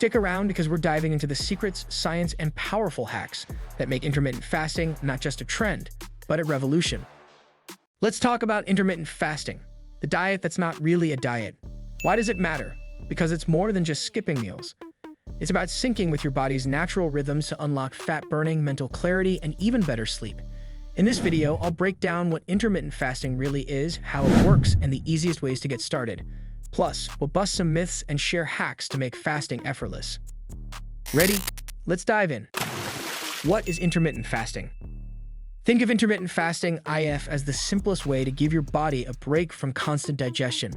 Stick around because we're diving into the secrets, science, and powerful hacks that make intermittent fasting not just a trend, but a revolution. Let's talk about intermittent fasting, the diet that's not really a diet. Why does it matter? Because it's more than just skipping meals. It's about syncing with your body's natural rhythms to unlock fat burning, mental clarity, and even better sleep. In this video, I'll break down what intermittent fasting really is, how it works, and the easiest ways to get started. Plus, we'll bust some myths and share hacks to make fasting effortless. Ready? Let's dive in. What is intermittent fasting? Think of intermittent fasting, IF, as the simplest way to give your body a break from constant digestion.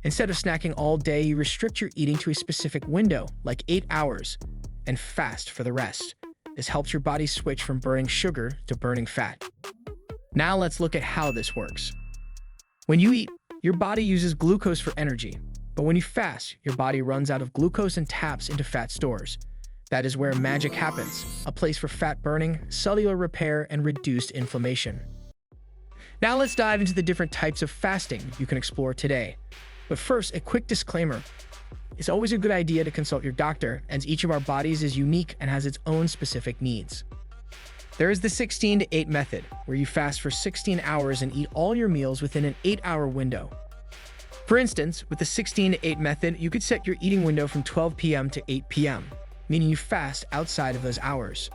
Instead of snacking all day, you restrict your eating to a specific window, like 8 hours, and fast for the rest. This helps your body switch from burning sugar to burning fat. Now let's look at how this works. When you eat, your body uses glucose for energy, but when you fast, your body runs out of glucose and taps into fat stores. That is where magic happens, a place for fat burning, cellular repair, and reduced inflammation. Now let's dive into the different types of fasting you can explore today. But first, a quick disclaimer. It's always a good idea to consult your doctor, as each of our bodies is unique and has its own specific needs. There is the 16-8 method, where you fast for 16 hours and eat all your meals within an 8-hour window. For instance, with the 16-8 method, you could set your eating window from 12 p.m. to 8 p.m., meaning you fast outside of those hours.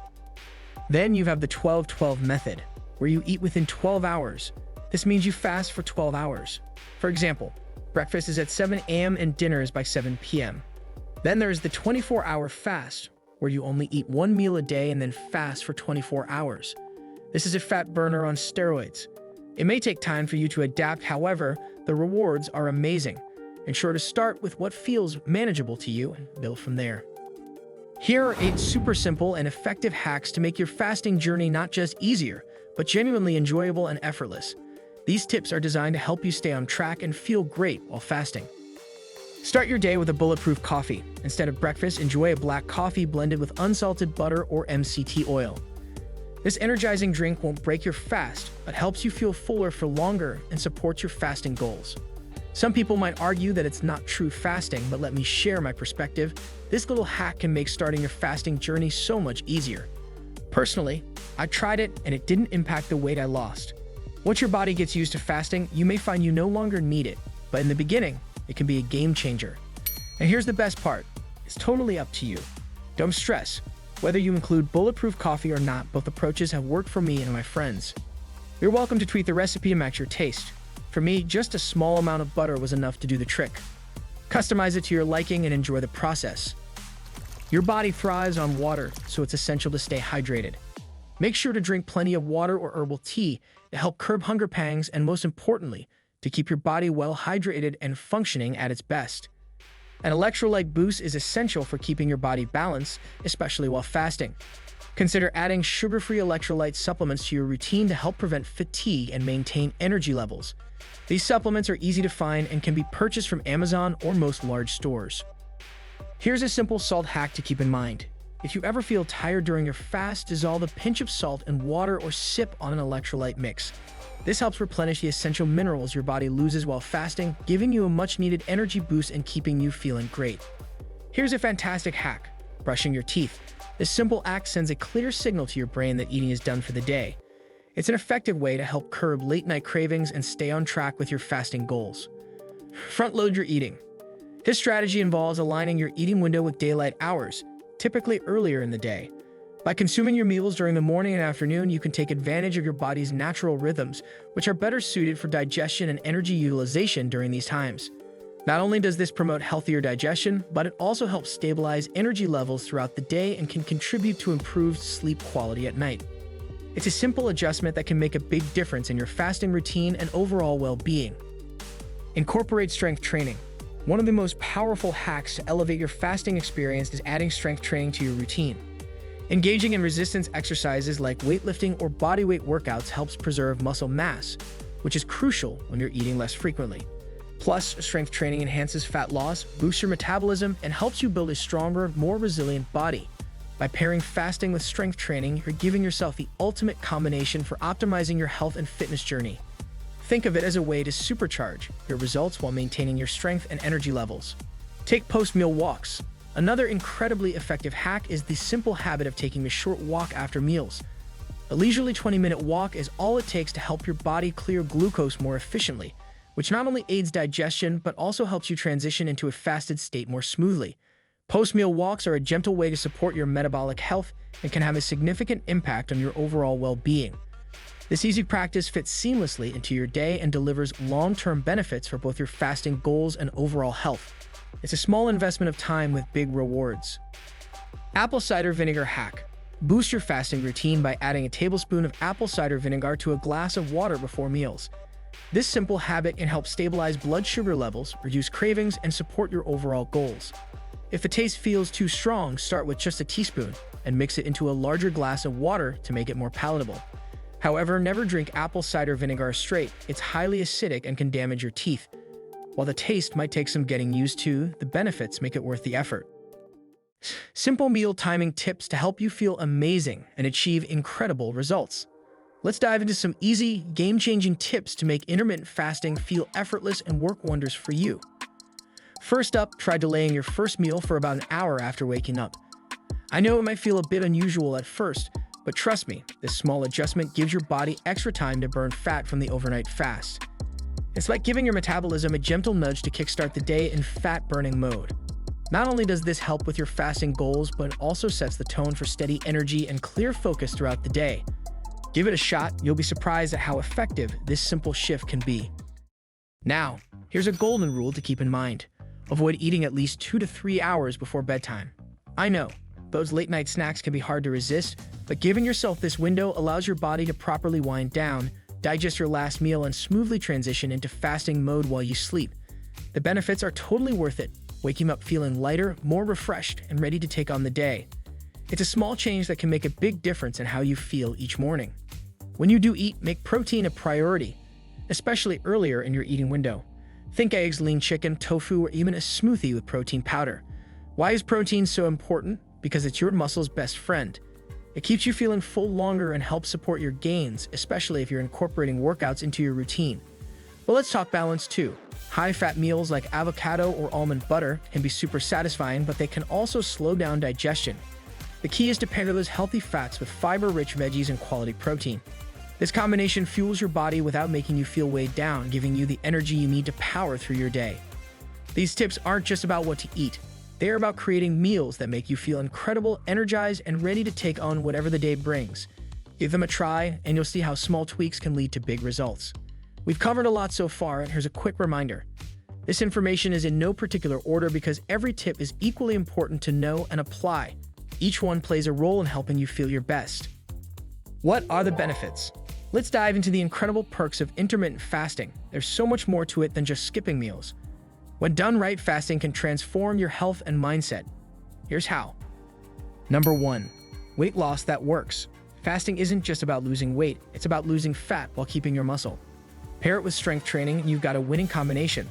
Then you have the 12-12 method, where you eat within 12 hours. This means you fast for 12 hours. For example, breakfast is at 7 a.m. and dinner is by 7 p.m. Then there is the 24-hour fast, where you only eat one meal a day and then fast for 24 hours. This is a fat burner on steroids. It may take time for you to adapt, however, the rewards are amazing. Ensure to start with what feels manageable to you and build from there. Here are 8 super simple and effective hacks to make your fasting journey not just easier, but genuinely enjoyable and effortless. These tips are designed to help you stay on track and feel great while fasting. Start your day with a bulletproof coffee. Instead of breakfast, enjoy a black coffee blended with unsalted butter or MCT oil. This energizing drink won't break your fast, but helps you feel fuller for longer and supports your fasting goals. Some people might argue that it's not true fasting, but let me share my perspective. This little hack can make starting your fasting journey so much easier. Personally, I tried it and it didn't impact the weight I lost. Once your body gets used to fasting, you may find you no longer need it, but in the beginning, it can be a game changer. And here's the best part. It's totally up to you. Don't stress. Whether you include bulletproof coffee or not, both approaches have worked for me and my friends. You're welcome to tweak the recipe to match your taste. For me, just a small amount of butter was enough to do the trick. Customize it to your liking and enjoy the process. Your body thrives on water, so it's essential to stay hydrated. Make sure to drink plenty of water or herbal tea to help curb hunger pangs and, most importantly, to keep your body well hydrated and functioning at its best. An electrolyte boost is essential for keeping your body balanced, especially while fasting. Consider adding sugar-free electrolyte supplements to your routine to help prevent fatigue and maintain energy levels. These supplements are easy to find and can be purchased from Amazon or most large stores. Here's a simple salt hack to keep in mind. If you ever feel tired during your fast, dissolve a pinch of salt in water or sip on an electrolyte mix. This helps replenish the essential minerals your body loses while fasting, giving you a much-needed energy boost and keeping you feeling great. Here's a fantastic hack: brushing your teeth. This simple act sends a clear signal to your brain that eating is done for the day. It's an effective way to help curb late-night cravings and stay on track with your fasting goals. Front-load your eating. This strategy involves aligning your eating window with daylight hours, typically earlier in the day. By consuming your meals during the morning and afternoon, you can take advantage of your body's natural rhythms, which are better suited for digestion and energy utilization during these times. Not only does this promote healthier digestion, but it also helps stabilize energy levels throughout the day and can contribute to improved sleep quality at night. It's a simple adjustment that can make a big difference in your fasting routine and overall well-being. Incorporate strength training. One of the most powerful hacks to elevate your fasting experience is adding strength training to your routine. Engaging in resistance exercises like weightlifting or bodyweight workouts helps preserve muscle mass, which is crucial when you're eating less frequently. Plus, strength training enhances fat loss, boosts your metabolism, and helps you build a stronger, more resilient body. By pairing fasting with strength training, you're giving yourself the ultimate combination for optimizing your health and fitness journey. Think of it as a way to supercharge your results while maintaining your strength and energy levels. Take post-meal walks. Another incredibly effective hack is the simple habit of taking a short walk after meals. A leisurely 20-minute walk is all it takes to help your body clear glucose more efficiently, which not only aids digestion but also helps you transition into a fasted state more smoothly. Post-meal walks are a gentle way to support your metabolic health and can have a significant impact on your overall well-being. This easy practice fits seamlessly into your day and delivers long-term benefits for both your fasting goals and overall health. It's a small investment of time with big rewards. Apple cider vinegar hack. Boost your fasting routine by adding a tablespoon of apple cider vinegar to a glass of water before meals. This simple habit can help stabilize blood sugar levels, reduce cravings, and support your overall goals. If the taste feels too strong, start with just a teaspoon and mix it into a larger glass of water to make it more palatable. However, never drink apple cider vinegar straight. It's highly acidic and can damage your teeth. While the taste might take some getting used to, the benefits make it worth the effort. Simple meal timing tips to help you feel amazing and achieve incredible results. Let's dive into some easy, game-changing tips to make intermittent fasting feel effortless and work wonders for you. First up, try delaying your first meal for about an hour after waking up. I know it might feel a bit unusual at first, but trust me, this small adjustment gives your body extra time to burn fat from the overnight fast. It's like giving your metabolism a gentle nudge to kickstart the day in fat-burning mode. Not only does this help with your fasting goals, but it also sets the tone for steady energy and clear focus throughout the day. Give it a shot, you'll be surprised at how effective this simple shift can be. Now, here's a golden rule to keep in mind. Avoid eating at least 2 to 3 hours before bedtime. I know, those late-night snacks can be hard to resist, but giving yourself this window allows your body to properly wind down, digest your last meal, and smoothly transition into fasting mode while you sleep. The benefits are totally worth it, waking up feeling lighter, more refreshed, and ready to take on the day. It's a small change that can make a big difference in how you feel each morning. When you do eat, make protein a priority, especially earlier in your eating window. Think eggs, lean chicken, tofu, or even a smoothie with protein powder. Why is protein so important? Because it's your muscle's best friend. It keeps you feeling full longer and helps support your gains, especially if you're incorporating workouts into your routine. But let's talk balance too. High-fat meals like avocado or almond butter can be super satisfying, but they can also slow down digestion. The key is to pair those healthy fats with fiber-rich veggies and quality protein. This combination fuels your body without making you feel weighed down, giving you the energy you need to power through your day. These tips aren't just about what to eat. They are about creating meals that make you feel incredible, energized, and ready to take on whatever the day brings. Give them a try, and you'll see how small tweaks can lead to big results. We've covered a lot so far, and here's a quick reminder. This information is in no particular order because every tip is equally important to know and apply. Each one plays a role in helping you feel your best. What are the benefits? Let's dive into the incredible perks of intermittent fasting. There's so much more to it than just skipping meals. When done right, fasting can transform your health and mindset. Here's how. Number 1. Weight loss that works. Fasting isn't just about losing weight, it's about losing fat while keeping your muscle. Pair it with strength training and you've got a winning combination.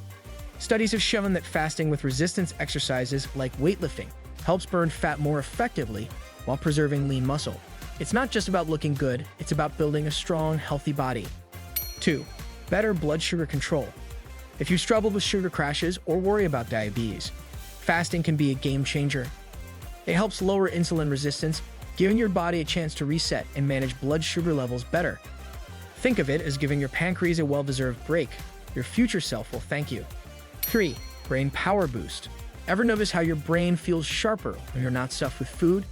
Studies have shown that fasting with resistance exercises like weightlifting helps burn fat more effectively while preserving lean muscle. It's not just about looking good, it's about building a strong, healthy body. 2. Better blood sugar control. If you struggle with sugar crashes or worry about diabetes, fasting can be a game changer. It helps lower insulin resistance, giving your body a chance to reset and manage blood sugar levels better. Think of it as giving your pancreas a well-deserved break. Your future self will thank you. 3. Brain power boost. Ever notice how your brain feels sharper when you're not stuffed with food?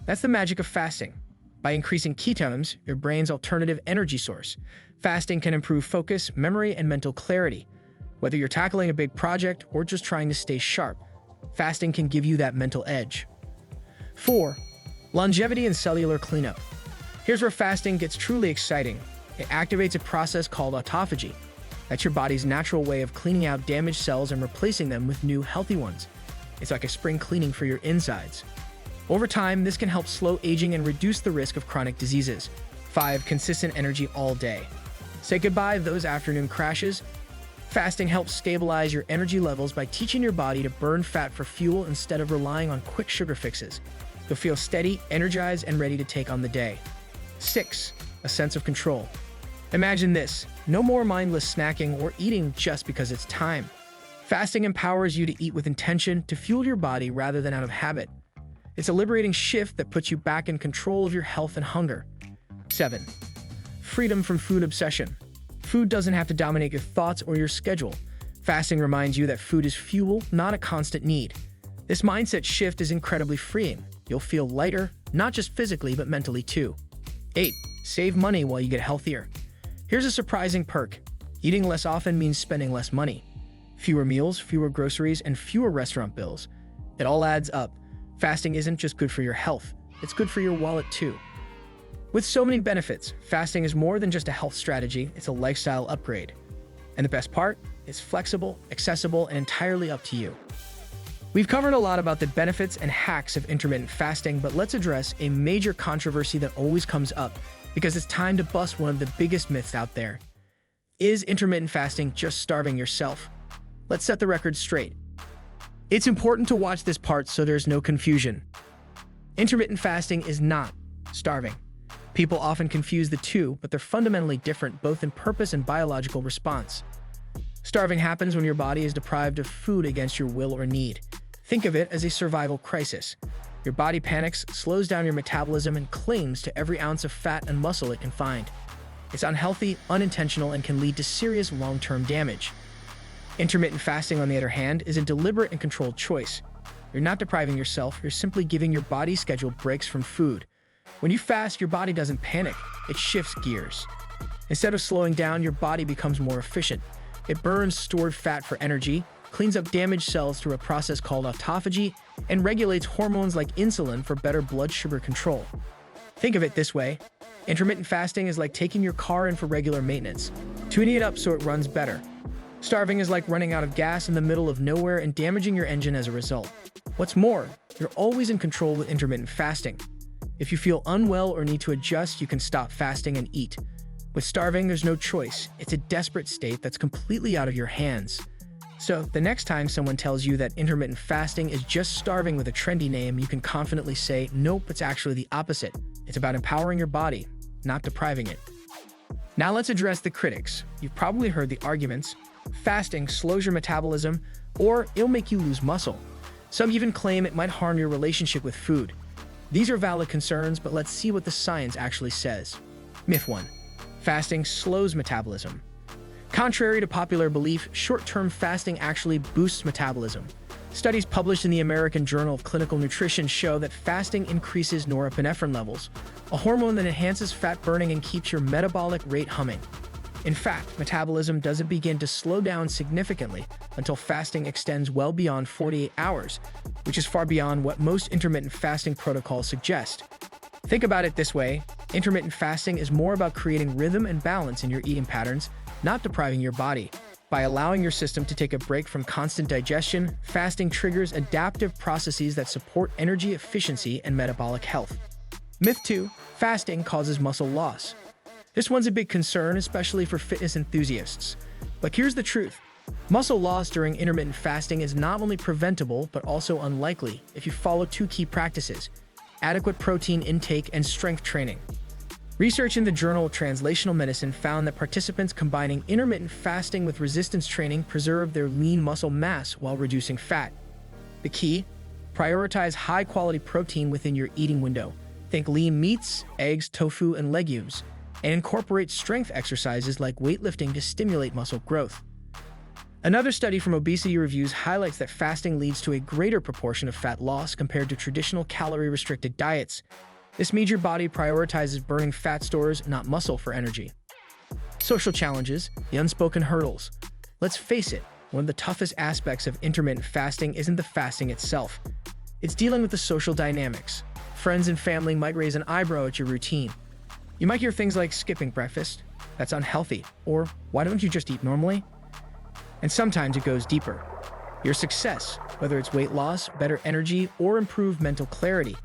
That's the magic of fasting. By increasing ketones, your brain's alternative energy source, fasting can improve focus, memory, and mental clarity. Whether you're tackling a big project or just trying to stay sharp, fasting can give you that mental edge. 4. Longevity and cellular cleanup. Here's where fasting gets truly exciting. It activates a process called autophagy. That's your body's natural way of cleaning out damaged cells and replacing them with new, healthy ones. It's like a spring cleaning for your insides. Over time, this can help slow aging and reduce the risk of chronic diseases. 5. Consistent energy all day. Say goodbye to those afternoon crashes. Fasting helps stabilize your energy levels by teaching your body to burn fat for fuel instead of relying on quick sugar fixes. You'll feel steady, energized, and ready to take on the day. 6. A sense of control. Imagine this. No more mindless snacking or eating just because it's time. Fasting empowers you to eat with intention to fuel your body rather than out of habit. It's a liberating shift that puts you back in control of your health and hunger. 7. Freedom from food obsession. Food doesn't have to dominate your thoughts or your schedule. Fasting reminds you that food is fuel, not a constant need. This mindset shift is incredibly freeing. You'll feel lighter, not just physically, but mentally too. 8. Save money while you get healthier. Here's a surprising perk. Eating less often means spending less money. Fewer meals, fewer groceries, and fewer restaurant bills. It all adds up. Fasting isn't just good for your health, it's good for your wallet too. With so many benefits, fasting is more than just a health strategy, it's a lifestyle upgrade. And the best part? It's flexible, accessible, and entirely up to you. We've covered a lot about the benefits and hacks of intermittent fasting, but let's address a major controversy that always comes up because it's time to bust one of the biggest myths out there. Is intermittent fasting just starving yourself? Let's set the record straight. It's important to watch this part so there's no confusion. Intermittent fasting is not starving. People often confuse the two, but they're fundamentally different both in purpose and biological response. Starving happens when your body is deprived of food against your will or need. Think of it as a survival crisis. Your body panics, slows down your metabolism, and clings to every ounce of fat and muscle it can find. It's unhealthy, unintentional, and can lead to serious long-term damage. Intermittent fasting, on the other hand, is a deliberate and controlled choice. You're not depriving yourself, you're simply giving your body scheduled breaks from food. When you fast, your body doesn't panic, it shifts gears. Instead of slowing down, your body becomes more efficient. It burns stored fat for energy, cleans up damaged cells through a process called autophagy, and regulates hormones like insulin for better blood sugar control. Think of it this way. Intermittent fasting is like taking your car in for regular maintenance, tuning it up so it runs better. Starving is like running out of gas in the middle of nowhere and damaging your engine as a result. What's more, you're always in control with intermittent fasting. If you feel unwell or need to adjust, you can stop fasting and eat. With starving, there's no choice. It's a desperate state that's completely out of your hands. So, the next time someone tells you that intermittent fasting is just starving with a trendy name, you can confidently say, nope, it's actually the opposite. It's about empowering your body, not depriving it. Now let's address the critics. You've probably heard the arguments. Fasting slows your metabolism, or it'll make you lose muscle. Some even claim it might harm your relationship with food. These are valid concerns, but let's see what the science actually says. Myth 1. Fasting slows metabolism. Contrary to popular belief, short-term fasting actually boosts metabolism. Studies published in the American Journal of Clinical Nutrition show that fasting increases norepinephrine levels, a hormone that enhances fat burning and keeps your metabolic rate humming. In fact, metabolism doesn't begin to slow down significantly until fasting extends well beyond 48 hours, which is far beyond what most intermittent fasting protocols suggest. Think about it this way. Intermittent fasting is more about creating rhythm and balance in your eating patterns, not depriving your body. By allowing your system to take a break from constant digestion, fasting triggers adaptive processes that support energy efficiency and metabolic health. Myth 2. Fasting causes muscle loss. This one's a big concern, especially for fitness enthusiasts. But here's the truth. Muscle loss during intermittent fasting is not only preventable, but also unlikely if you follow two key practices: adequate protein intake and strength training. Research in the Journal of Translational Medicine found that participants combining intermittent fasting with resistance training preserved their lean muscle mass while reducing fat. The key? Prioritize high-quality protein within your eating window. Think lean meats, eggs, tofu, and legumes, and incorporate strength exercises like weightlifting to stimulate muscle growth. Another study from Obesity Reviews highlights that fasting leads to a greater proportion of fat loss compared to traditional calorie-restricted diets. This means your body prioritizes burning fat stores, not muscle, for energy. Social challenges, the unspoken hurdles. Let's face it, one of the toughest aspects of intermittent fasting isn't the fasting itself. It's dealing with the social dynamics. Friends and family might raise an eyebrow at your routine. You might hear things like skipping breakfast, that's unhealthy, or why don't you just eat normally? And sometimes it goes deeper. Your success, whether it's weight loss, better energy, or improved mental clarity,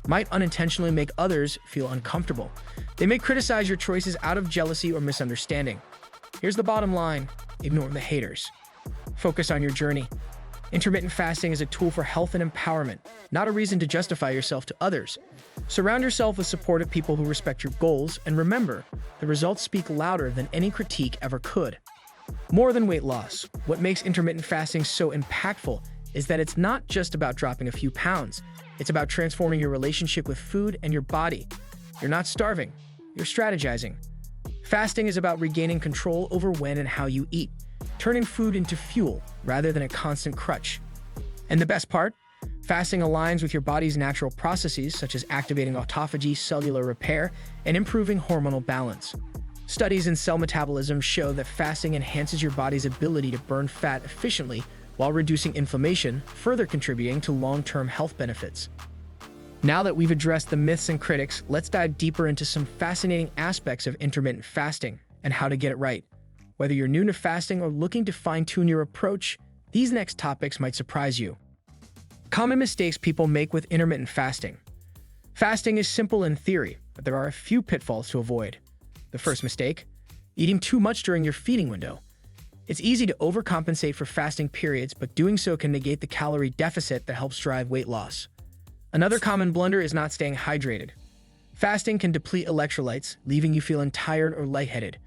might unintentionally make others feel uncomfortable. They may criticize your choices out of jealousy or misunderstanding. Here's the bottom line: ignore the haters. Focus on your journey. Intermittent fasting is a tool for health and empowerment, not a reason to justify yourself to others. Surround yourself with supportive people who respect your goals, and remember, the results speak louder than any critique ever could. More than weight loss, what makes intermittent fasting so impactful is that it's not just about dropping a few pounds. It's about transforming your relationship with food and your body. You're not starving, you're strategizing. Fasting is about regaining control over when and how you eat, turning food into fuel rather than a constant crutch. And the best part? Fasting aligns with your body's natural processes, such as activating autophagy, cellular repair, and improving hormonal balance. Studies in cell metabolism show that fasting enhances your body's ability to burn fat efficiently while reducing inflammation, further contributing to long-term health benefits. Now that we've addressed the myths and critics, let's dive deeper into some fascinating aspects of intermittent fasting and how to get it right. Whether you're new to fasting or looking to fine-tune your approach, these next topics might surprise you. Common mistakes people make with intermittent fasting. Fasting is simple in theory, but there are a few pitfalls to avoid. The first mistake: eating too much during your feeding window. It's easy to overcompensate for fasting periods, but doing so can negate the calorie deficit that helps drive weight loss. Another common blunder is not staying hydrated. Fasting can deplete electrolytes, leaving you feeling tired or lightheaded.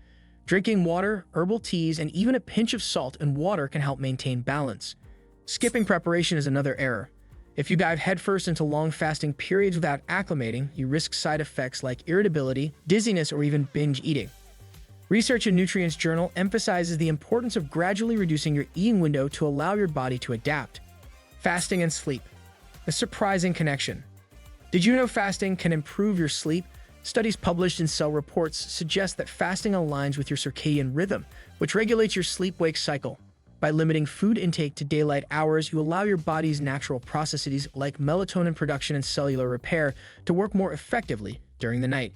Drinking water, herbal teas, and even a pinch of salt and water can help maintain balance. Skipping preparation is another error. If you dive headfirst into long fasting periods without acclimating, you risk side effects like irritability, dizziness, or even binge eating. Research in Nutrients Journal emphasizes the importance of gradually reducing your eating window to allow your body to adapt. Fasting and sleep. A surprising connection. Did you know fasting can improve your sleep? Studies published in Cell Reports suggest that fasting aligns with your circadian rhythm, which regulates your sleep-wake cycle. By limiting food intake to daylight hours, you allow your body's natural processes like melatonin production and cellular repair to work more effectively during the night.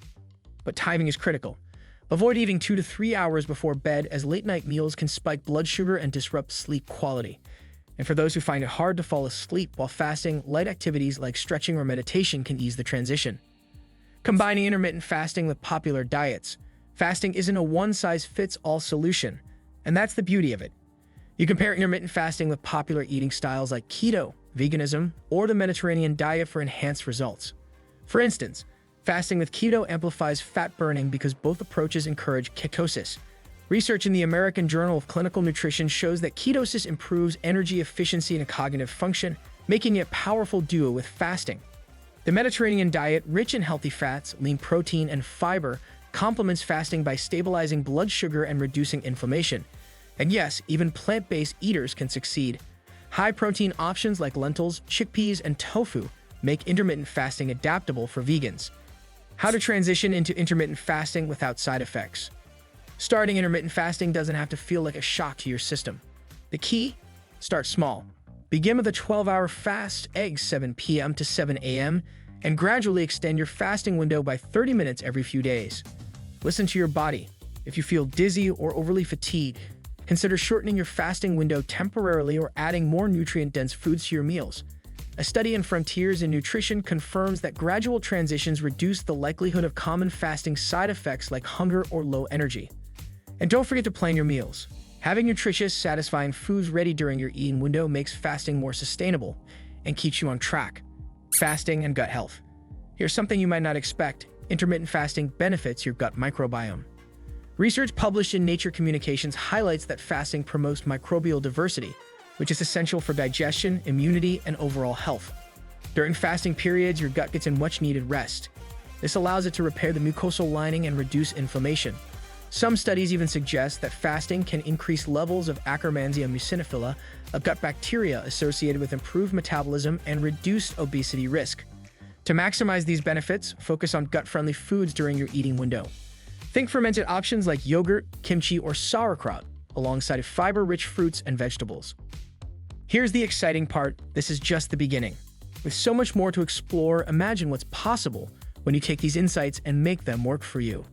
But timing is critical. Avoid eating 2 to 3 hours before bed, as late-night meals can spike blood sugar and disrupt sleep quality. And for those who find it hard to fall asleep while fasting, light activities like stretching or meditation can ease the transition. Combining intermittent fasting with popular diets. Fasting isn't a one-size-fits-all solution, and that's the beauty of it. You compare intermittent fasting with popular eating styles like keto, veganism, or the Mediterranean diet for enhanced results. For instance, fasting with keto amplifies fat burning because both approaches encourage ketosis. Research in the American Journal of Clinical Nutrition shows that ketosis improves energy efficiency and cognitive function, making it a powerful duo with fasting. The Mediterranean diet, rich in healthy fats, lean protein, and fiber, complements fasting by stabilizing blood sugar and reducing inflammation. And yes, even plant-based eaters can succeed. High-protein options like lentils, chickpeas, and tofu make intermittent fasting adaptable for vegans. How to transition into intermittent fasting without side effects. Starting intermittent fasting doesn't have to feel like a shock to your system. The key? Start small. Begin with a 12-hour fast, eggs 7 p.m. to 7 a.m., and gradually extend your fasting window by 30 minutes every few days. Listen to your body. If you feel dizzy or overly fatigued, consider shortening your fasting window temporarily or adding more nutrient-dense foods to your meals. A study in Frontiers in Nutrition confirms that gradual transitions reduce the likelihood of common fasting side effects like hunger or low energy. And don't forget to plan your meals. Having nutritious, satisfying foods ready during your eating window makes fasting more sustainable and keeps you on track. Fasting and gut health. Here's something you might not expect. Intermittent fasting benefits your gut microbiome. Research published in Nature Communications highlights that fasting promotes microbial diversity, which is essential for digestion, immunity, and overall health. During fasting periods, your gut gets in much-needed rest. This allows it to repair the mucosal lining and reduce inflammation. Some studies even suggest that fasting can increase levels of Akkermansia muciniphila, a gut bacteria associated with improved metabolism and reduced obesity risk. To maximize these benefits, focus on gut-friendly foods during your eating window. Think fermented options like yogurt, kimchi, or sauerkraut, alongside fiber-rich fruits and vegetables. Here's the exciting part: this is just the beginning. With so much more to explore, imagine what's possible when you take these insights and make them work for you.